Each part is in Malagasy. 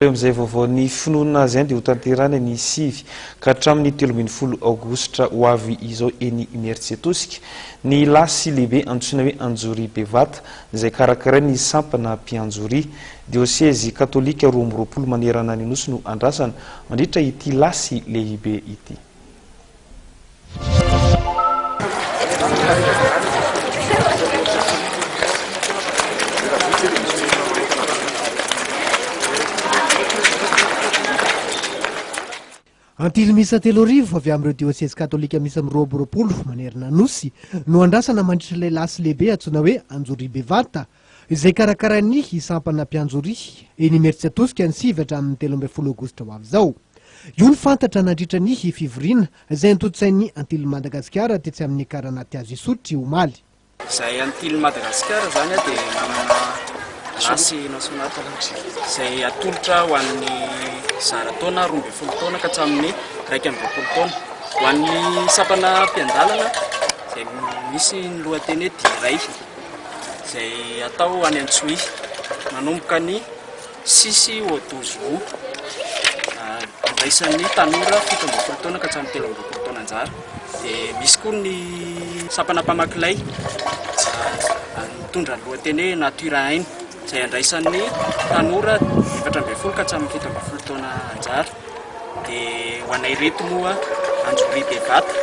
Amizay vaovao ny finoana azy dia ho tanterana ny sivy ka hatramin'ny 13 aogositra ho avy izao eny Imeritsiatosika ny lasy lehibe antsoina hoe Anjory Bevata izay karakarainy sampana Mpianjory diosèzy katolika 12 manerana ny nosy no andrasana mandritra ity lasy lehibe ity. Antily misa telo arivo avy amin'ireo diosèzy katolika misy amin'ny 12 manerana nosy no andrasana mandritra ilay lasy lehibe antsoina hoe Anjory Bevata izay karakarainy isampana Mpianjory eny Imeritsiatosika ny 7 hatramin'ny 13 aogositra ho avy izao. Io ny fantatra nandritra ny fivoriana izay antotsain'ny Antily Madagasikara tetsy amin'ny karanaty azy isotry omaly. Izay Antily Madagasikara zany dia manana lasy nasional izay atolotra ho an'ny zara taona 12 taona ka hatramin'ny 20 taona. Ho an'ny sampana mpiandalana izay misy ny lohateny hoe Diray izay atao any Antsoy manomboka ny 6 Août andraisan'ny tanora 17 taona ka hatramin'ny 13 taona anjara. Dia misy koa ny sampana mpamakilay mitondra ny lohateny hoe Naturaine izay andraisan'ny tanora 17 ka hatramin'ny 17 taona anjara. Dia ho anay reto moa Anjory Bevata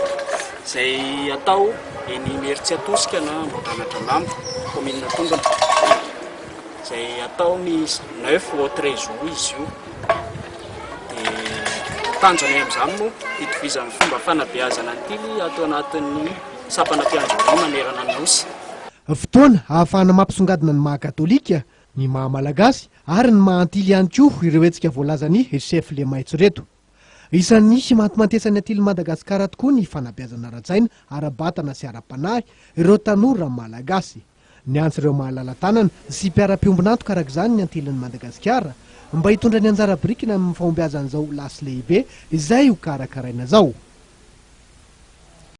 izay atao eny Imeritsiatosika na Ambohidranodranomamy commune Tongona izay atao ny 9 au 13 août izy io. Tanjony amin'izany moa itovizan'ny fomba fanabeazana Antily atao anatin'ny sampana Mpianjory manerana ny nosy. Fotoana ahafahana mampisongadina ny maha-katolika, ny maha-malagasy ary ny maha-Antily ihany koa ireo hetsika voalazany chef le maitso reto. Isan'ny mantomantesany Antily Madagasikara tokoa ny fanabeazana ara-tsaina, ara-batana sy ara-panahy ireo tanora malagasy. Ny antso ireo mahalala-tanana sy mpiara-piombonanto karak'izany ny Antilyn'ny Madagasikara mba hitondra ny anjara birikina amin'ny fahombiazan'izao lasy lehibe izay ho karakaraina zao.